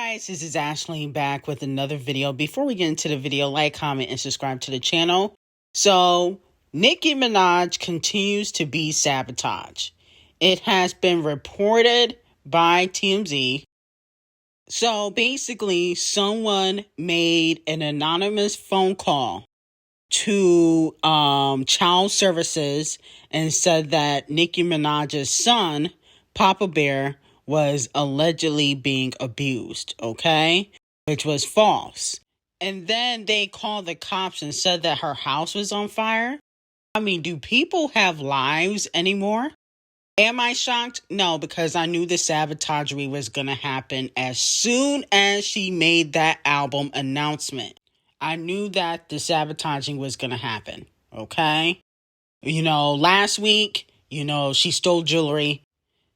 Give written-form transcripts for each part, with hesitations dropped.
Guys, this is Ashley back with another video. Before we get into the video, like, comment, and subscribe to the channel. So, Nicki Minaj continues to be sabotaged. It has been reported by TMZ. So, basically, someone made an anonymous phone call to child services and said that Nicki Minaj's son, Papa Bear, was allegedly being abused, okay? Which was false. And then they called the cops and said that her house was on fire. I mean, do people have lives anymore? Am I shocked? No, because I knew the sabotagery was going to happen as soon as she made that album announcement. I knew that the sabotaging was going to happen, okay? You know, last week, she stole jewelry.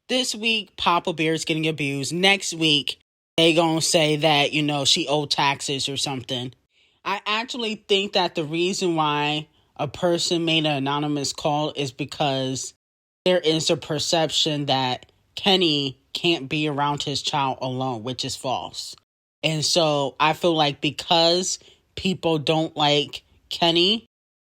This week, Papa Bear's getting abused. Next week, they gonna say that, she owed taxes or something. I actually think that the reason why a person made an anonymous call is because there is a perception that Kenny can't be around his child alone, which is false. And so I feel like because people don't like Kenny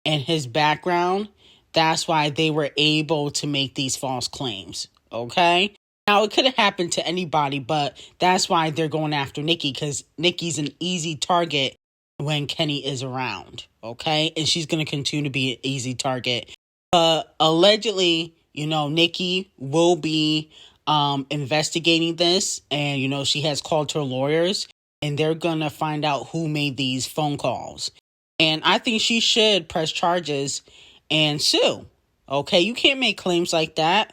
and his background, that's why they were able to make these false claims. Okay? Now, it could have happened to anybody, but that's why they're going after Nicki, because Nicki's an easy target when Kenny is around. Okay? And she's going to continue to be an easy target. Allegedly, Nicki will be investigating this, and, she has called her lawyers, and they're going to find out who made these phone calls. And I think she should press charges and sue. Okay? You can't make claims like that.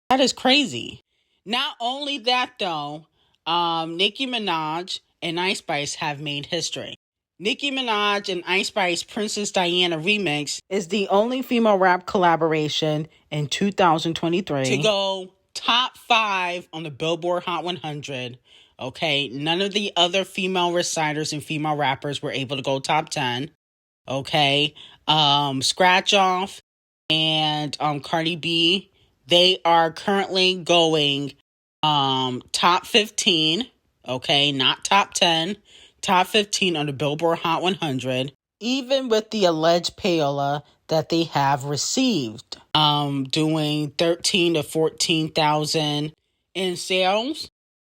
That is crazy. Not only that, though, Nicki Minaj and Icespxce have made history. Nicki Minaj and Icespxce Princess Diana remix is the only female rap collaboration in 2023 to go top 5 on the Billboard Hot 100. Okay, none of the other female reciters and female rappers were able to go top 10. Okay, Scratch Off and Cardi B, they are currently going top 15, okay, not top 10, top 15 on the Billboard Hot 100, even with the alleged payola that they have received, doing 13 to 14,000 in sales.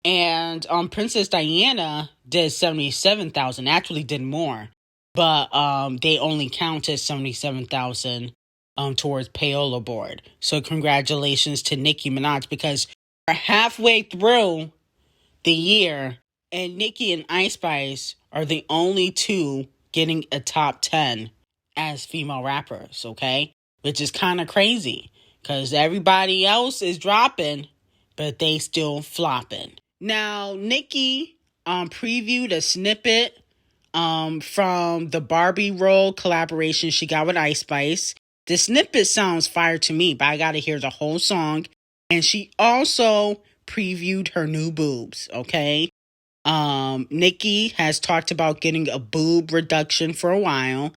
And Princess Diana did 77,000, actually did more, but they only counted 77,000 towards payola board. So congratulations to Nicki Minaj, because we're halfway through the year and Nicki and Icespxce are the only two getting a top 10 as female rappers, okay? Which is kind of crazy because everybody else is dropping, but they still flopping. Now, Nicki previewed a snippet from the Barbie role collaboration she got with Icespxce. The snippet sounds fire to me, but I gotta hear the whole song. And she also previewed her new boobs, okay? Nicki has talked about getting a boob reduction for a while.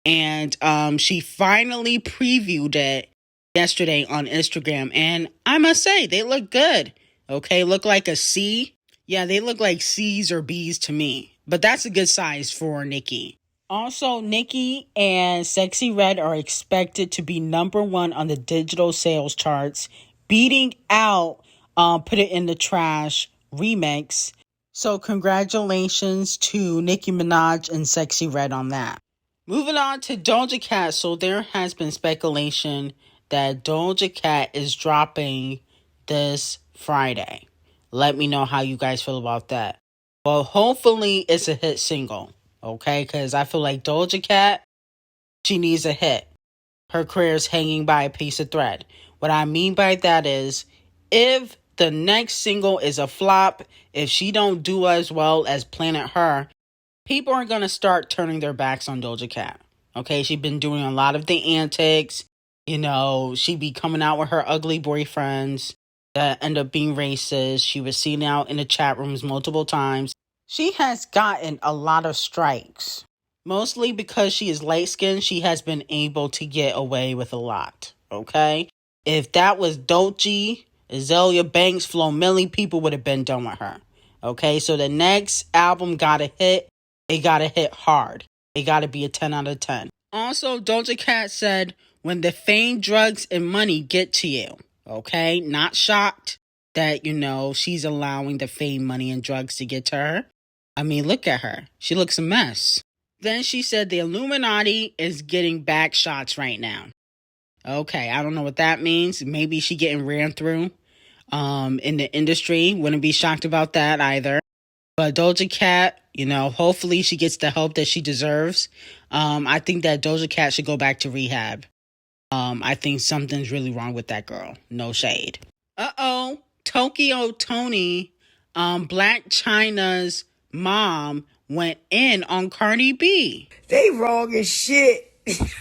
And she finally previewed it yesterday on Instagram. And I must say, they look good, okay? Look like a C. Yeah, they look like C's or B's to me. But that's a good size for Nicki. Also, Nicki and Icespxce are expected to be #1 on the digital sales charts, beating out Put It in the Trash remix. So congratulations to Nicki Minaj and Icespxce on that. Moving on to Doja Cat. So there has been speculation that Doja Cat is dropping this Friday. Let me know how you guys feel about that. Well, hopefully it's a hit single. Okay, because I feel like Doja Cat, she needs a hit. Her career is hanging by a piece of thread. What I mean by that is, if the next single is a flop, if she don't do as well as Planet Her, people are going to start turning their backs on Doja Cat. Okay, she's been doing a lot of the antics. She be coming out with her ugly boyfriends that end up being racist. She was seen out in the chat rooms multiple times. She has gotten a lot of strikes. Mostly because she is light-skinned, she has been able to get away with a lot, okay? If that was Doja, Azalea Banks, Flo Milli, people would have been done with her. Okay, so the next album gotta hit. It gotta hit hard. It gotta be a 10 out of 10. Also, Doja Cat said, when the fame, drugs, and money get to you, okay? Not shocked that, she's allowing the fame, money, and drugs to get to her. I mean, look at her. She looks a mess. Then she said the Illuminati is getting back shots right now. Okay, I don't know what that means. Maybe she getting ran through in the industry. Wouldn't be shocked about that either. But Doja Cat, hopefully she gets the help that she deserves. I think that Doja Cat should go back to rehab. I think something's really wrong with that girl. No shade. Toni, Black China's mom, went in on Cardi B. They wrong as shit. Because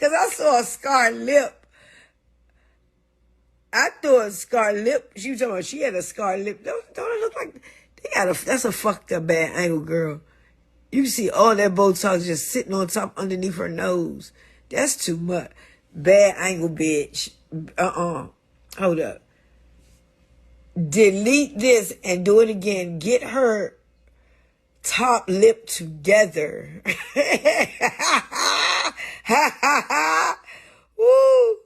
I saw a scarred lip. I thought a scarred lip. She was talking about she had a scarred lip. Don't it look like that's a fucked up bad angle, girl. You can see all that Botox just sitting on top underneath her nose. That's too much. Bad angle, bitch. Hold up. Delete this and do it again. Get her top lip together. Woo.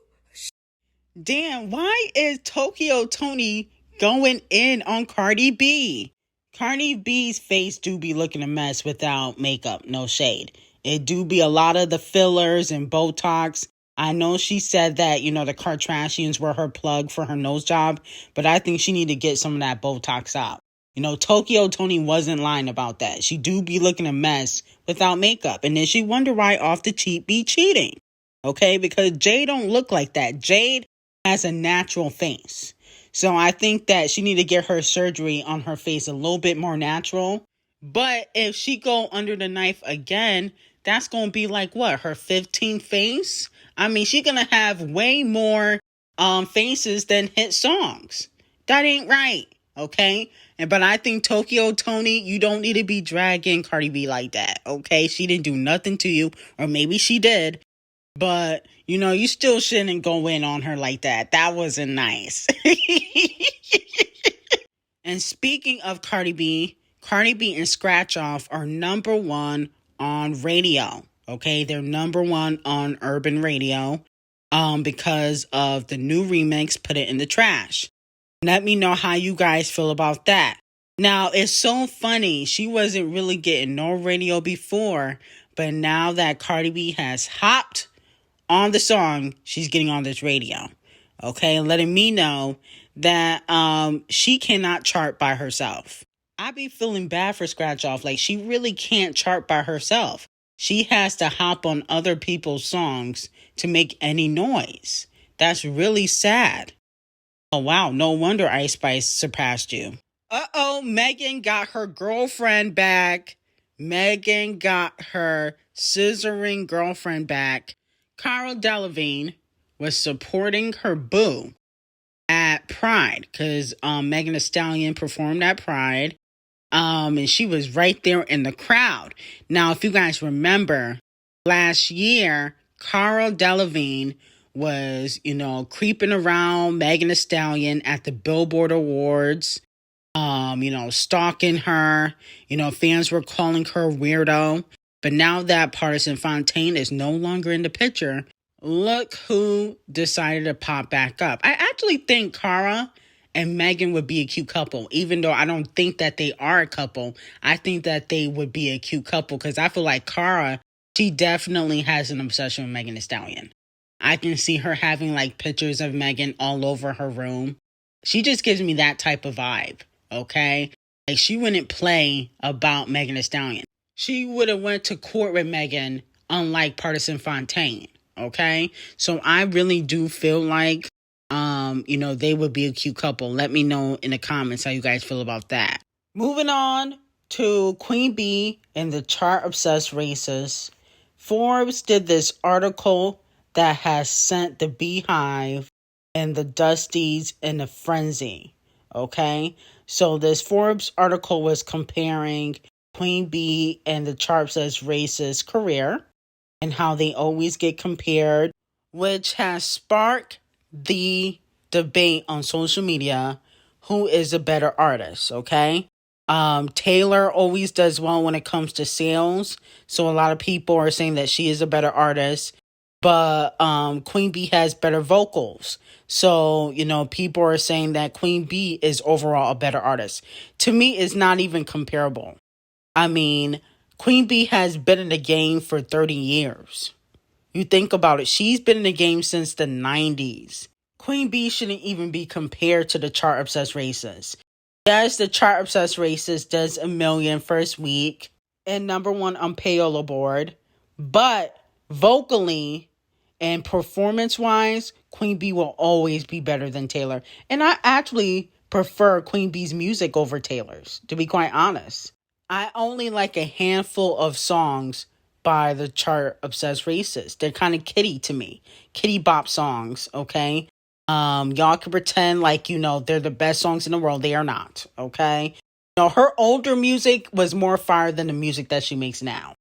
Damn, why is Toni going in on Cardi B? Cardi B's face do be looking a mess without makeup, no shade. It do be a lot of the fillers and Botox. I know she said that, the Kardashians were her plug for her nose job, but I think she need to get some of that Botox out. Toni wasn't lying about that. She do be looking a mess without makeup. And then she wonder why Off the Cheat be cheating. Okay, because Jade don't look like that. Jade has a natural face. So I think that she need to get her surgery on her face a little bit more natural. But if she go under the knife again, that's going to be like what? Her 15th face? I mean, she going to have way more faces than hit songs. That ain't right. Okay? But I think Toni, you don't need to be dragging Cardi B like that. Okay? She didn't do nothing to you. Or maybe she did. But, you still shouldn't go in on her like that. That wasn't nice. And speaking of Cardi B and Scratch Off are number one on radio. Okay, they're number one on urban radio because of the new remix, Put It in the Trash. Let me know how you guys feel about that. Now, it's so funny. She wasn't really getting no radio before, but now that Cardi B has hopped on the song, she's getting on this radio. Okay, letting me know that she cannot chart by herself. I be feeling bad for Scratch Off. Like, she really can't chart by herself. She has to hop on other people's songs to make any noise. That's really sad. Oh, wow. No wonder Icespxce surpassed you. Megan got her girlfriend back. Megan got her scissoring girlfriend back. Cara Delevingne was supporting her boo at Pride because Megan Thee Stallion performed at Pride. And she was right there in the crowd. Now, if you guys remember, last year, Cara Delevingne was, creeping around Megan Thee Stallion at the Billboard Awards, stalking her. Fans were calling her weirdo. But now that Partisan Fontaine is no longer in the picture, look who decided to pop back up. I actually think Cara and Megan would be a cute couple, even though I don't think that they are a couple. I think that they would be a cute couple because I feel like Cara, she definitely has an obsession with Megan Thee Stallion. I can see her having like pictures of Megan all over her room. She just gives me that type of vibe, okay? Like, she wouldn't play about Megan Thee Stallion. She would have went to court with Megan, unlike Partisan Fontaine, okay? So I really do feel like, they would be a cute couple. Let me know in the comments how you guys feel about that. Moving on to Queen Bee and the chart-obsessed racists. Forbes did this article that has sent the Beehive and the Dusties in a frenzy, okay? So this Forbes article was comparing Queen Bee and the chart-obsessed racist career and how they always get compared, which has sparked the debate on social media. who is a better artist, okay? Taylor always does well when it comes to sales. So a lot of people are saying that she is a better artist. But Queen B has better vocals. So, people are saying that Queen B is overall a better artist. To me, it's not even comparable. I mean, Queen B has been in the game for 30 years. You think about it. She's been in the game since the 90s. Queen B shouldn't even be compared to the Chart Obsessed Racist. Yes, the Chart Obsessed Racist does $1 million first week and #1 on Payola board. But vocally and performance-wise, Queen B will always be better than Taylor. And I actually prefer Queen B's music over Taylor's, to be quite honest. I only like a handful of songs by the Chart Obsessed Racist. They're kind of kiddie to me. Kiddie bop songs, okay? Y'all can pretend like, they're the best songs in the world. They are not, okay? Her older music was more fire than the music that she makes now.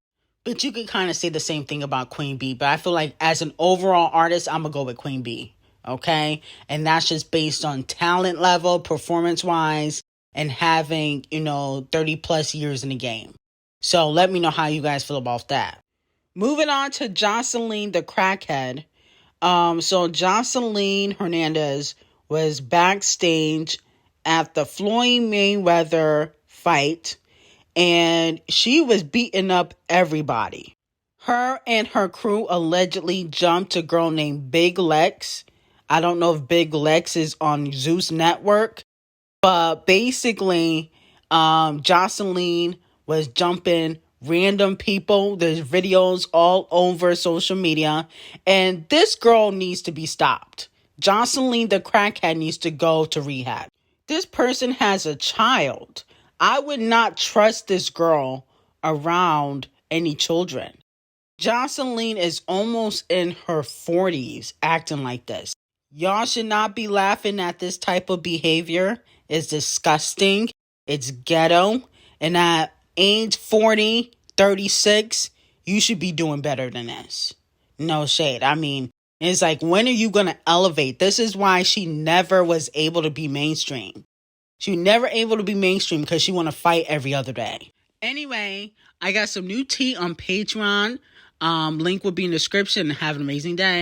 But you could kind of say the same thing about Queen B. But I feel like as an overall artist, I'm going to go with Queen B. Okay? And that's just based on talent level, performance-wise, and having, 30 plus years in the game. So let me know how you guys feel about that. Moving on to Joseline the Crackhead. So Joseline Hernandez was backstage at the Floyd Mayweather fight. And she was beating up everybody. Her and her crew allegedly jumped a girl named Big Lex. I don't know if Big Lex is on Zeus Network. But basically, Joseline was jumping random people. There's videos all over social media. And this girl needs to be stopped. Joseline the Crackhead needs to go to rehab. This person has a child. I would not trust this girl around any children. Joseline is almost in her 40s acting like this. Y'all should not be laughing at this type of behavior. It's disgusting. It's ghetto. And at age 40, 36, you should be doing better than this. No shade. I mean, it's like, when are you going to elevate? This is why she never was able to be mainstream. She was never able to be mainstream because she want to fight every other day. Anyway, I got some new tea on Patreon. Link will be in the description. Have an amazing day.